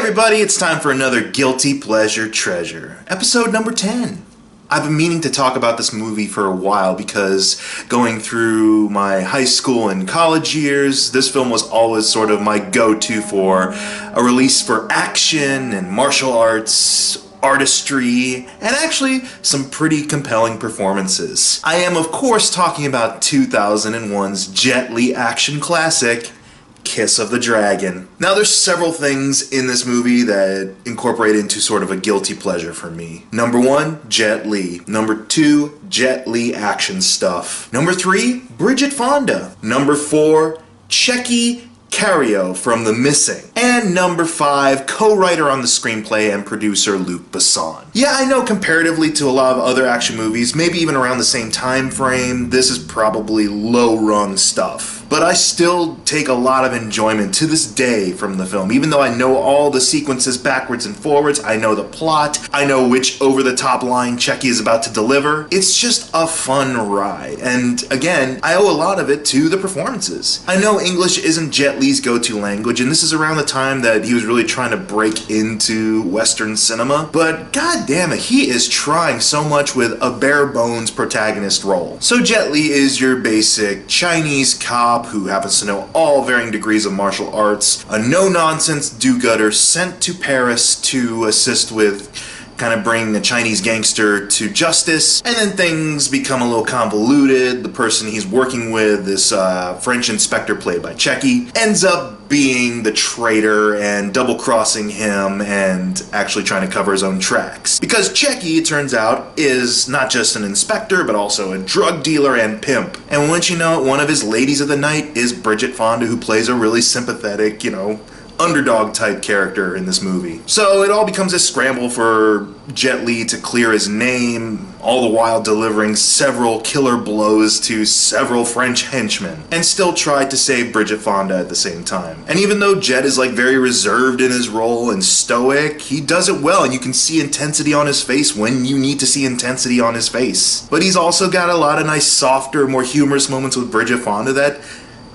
everybody, it's time for another Guilty Pleasure Treasure, episode number 10. I've been meaning to talk about this movie for a while because going through my high school and college years, this film was always sort of my go-to for a release for action and martial arts, artistry, and actually some pretty compelling performances. I am, of course, talking about 2001's Jet Li action classic, Kiss of the Dragon. Now, there's several things in this movie that incorporate into sort of a guilty pleasure for me. Number 1, Jet Li. Number 2, Jet Li action stuff. Number 3, Bridget Fonda. Number 4, Tchéky Karyo from The Missing. And number 5, co-writer on the screenplay and producer Luc Besson. Yeah, I know comparatively to a lot of other action movies, maybe even around the same time frame, this is probably low-rung stuff. But I still take a lot of enjoyment to this day from the film. Even though I know all the sequences backwards and forwards, I know the plot, I know which over-the-top line Tchéky is about to deliver, it's just a fun ride. And again, I owe a lot of it to the performances. I know English isn't Jet Li's go-to language, and this is around the time that he was really trying to break into Western cinema, but god damn it, he is trying so much with a bare-bones protagonist role. So Jet Li is your basic Chinese cop who happens to know all varying degrees of martial arts, a no-nonsense do-gooder sent to Paris to assist with kind of bringing a Chinese gangster to justice, and then things become a little convoluted. The person he's working with, this French inspector played by Tchéky, ends up being the traitor and double-crossing him and actually trying to cover his own tracks. Because Tchéky, it turns out, is not just an inspector, but also a drug dealer and pimp. And once you know it, one of his ladies of the night is Bridget Fonda, who plays a really sympathetic, underdog type character in this movie. So it all becomes a scramble for Jet Li to clear his name, all the while delivering several killer blows to several French henchmen, and still try to save Bridget Fonda at the same time. And even though Jet is very reserved in his role and stoic, he does it well, and you can see intensity on his face when you need to see intensity on his face. But he's also got a lot of nice, softer, more humorous moments with Bridget Fonda that,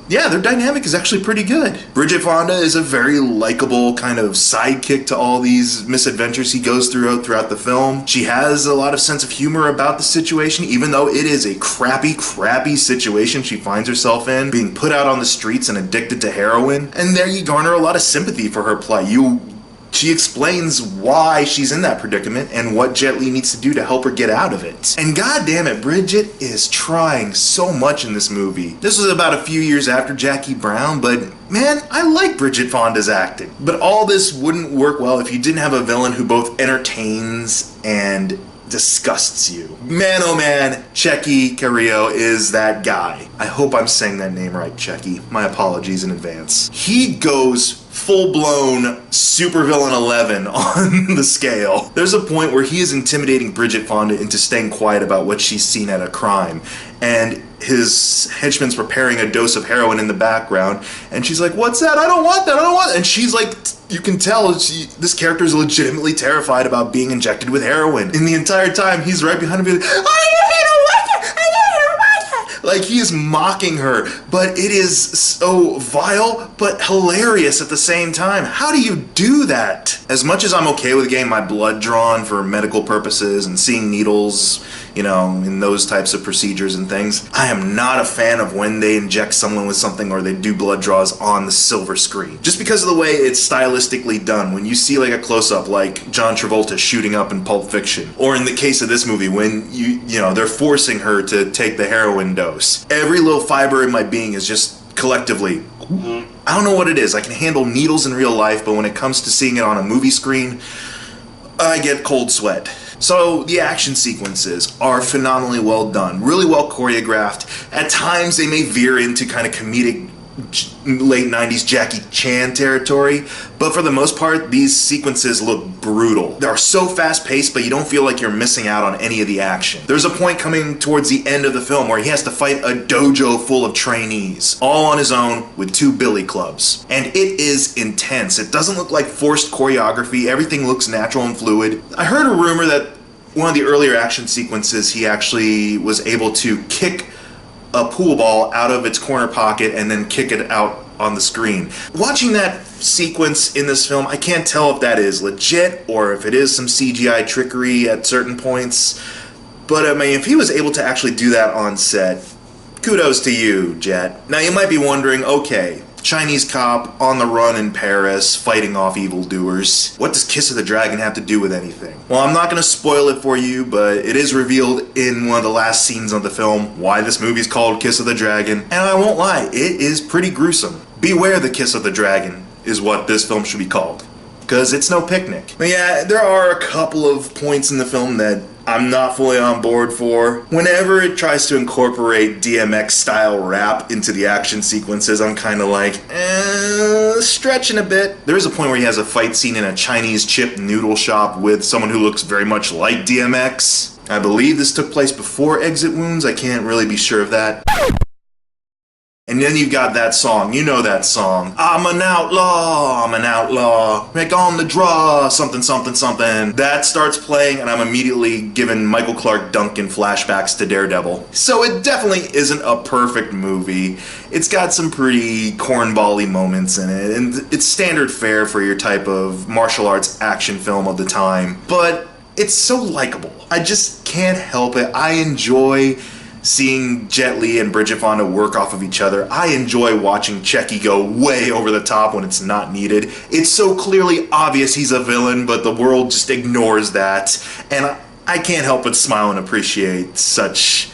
yeah, their dynamic is actually pretty good. Bridget Fonda is a very likable kind of sidekick to all these misadventures he goes throughout the film. She has a lot of sense of humor about the situation, even though it is a crappy situation she finds herself in, being put out on the streets and addicted to heroin. And there you garner a lot of sympathy for her plight. She explains why she's in that predicament and what Jet Li needs to do to help her get out of it. And god damn it, Bridget is trying so much in this movie. This was about a few years after Jackie Brown, but man, I like Bridget Fonda's acting. But all this wouldn't work well if you didn't have a villain who both entertains and disgusts you. Man, oh man, Tchéky Karyo is that guy. I hope I'm saying that name right, Tchéky. My apologies in advance. He goes full-blown supervillain 11 on the scale. There's a point where he is intimidating Bridget Fonda into staying quiet about what she's seen at a crime, and his henchman's preparing a dose of heroin in the background, and she's like, "What's that? I don't want that, I don't want that." And she's like, you can tell this character is legitimately terrified about being injected with heroin. And the entire time, he's right behind her being like, "I don't want that, I don't want that." Like, he is mocking her, but it is so vile, but hilarious at the same time. How do you do that? As much as I'm okay with getting my blood drawn for medical purposes and seeing needles, in those types of procedures and things, I am not a fan of when they inject someone with something or they do blood draws on the silver screen. Just because of the way it's stylistically done. When you see a close-up like John Travolta shooting up in Pulp Fiction, or in the case of this movie when they're forcing her to take the heroin dose. Every little fiber in my being is just collectively, I don't know what it is. I can handle needles in real life, but when it comes to seeing it on a movie screen, I get cold sweat. So the action sequences are phenomenally well done, really well choreographed. At times they may veer into kind of comedic late 90s Jackie Chan territory, but for the most part, these sequences look brutal. They are so fast-paced, but you don't feel like you're missing out on any of the action. There's a point coming towards the end of the film where he has to fight a dojo full of trainees, all on his own with 2 billy clubs. And it is intense. It doesn't look like forced choreography. Everything looks natural and fluid. I heard a rumor that one of the earlier action sequences, he actually was able to kick a pool ball out of its corner pocket and then kick it out on the screen. Watching that sequence in this film, I can't tell if that is legit or if it is some CGI trickery at certain points. But I mean, if he was able to actually do that on set, kudos to you, Jet. Now you might be wondering, okay, Chinese cop on the run in Paris, fighting off evildoers. What does Kiss of the Dragon have to do with anything? Well, I'm not going to spoil it for you, but it is revealed in one of the last scenes of the film why this movie is called Kiss of the Dragon. And I won't lie, it is pretty gruesome. Beware the Kiss of the Dragon is what this film should be called, because it's no picnic. But yeah, there are a couple of points in the film that I'm not fully on board for. Whenever it tries to incorporate DMX style rap into the action sequences, I'm kind of like, stretching a bit. There is a point where he has a fight scene in a Chinese chip noodle shop with someone who looks very much like DMX. I believe this took place before Exit Wounds, I can't really be sure of that. And then you've got that song, you know that song. I'm an outlaw, make on the draw, something, something, something. That starts playing and I'm immediately given Michael Clarke Duncan flashbacks to Daredevil. So it definitely isn't a perfect movie. It's got some pretty cornbally moments in it, and it's standard fare for your type of martial arts action film of the time. But it's so likable. I just can't help it. I enjoy seeing Jet Li and Bridget Fonda work off of each other. I enjoy watching Checky go way over the top when it's not needed. It's so clearly obvious he's a villain, but the world just ignores that. And I can't help but smile and appreciate such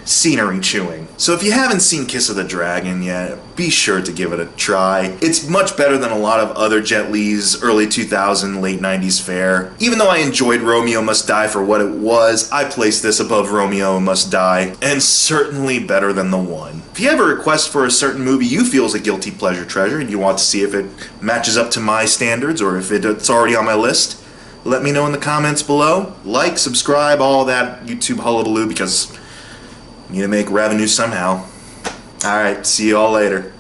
scenery chewing. So if you haven't seen Kiss of the Dragon yet, be sure to give it a try. It's much better than a lot of other Jet Li's early 2000s, late 90s fare. Even though I enjoyed Romeo Must Die for what it was, I place this above Romeo Must Die, and certainly better than The One. If you have a request for a certain movie you feel is a guilty pleasure treasure and you want to see if it matches up to my standards or if it's already on my list, let me know in the comments below. Like, subscribe, all that YouTube hullabaloo, because you need to make revenue somehow. Alright, see you all later.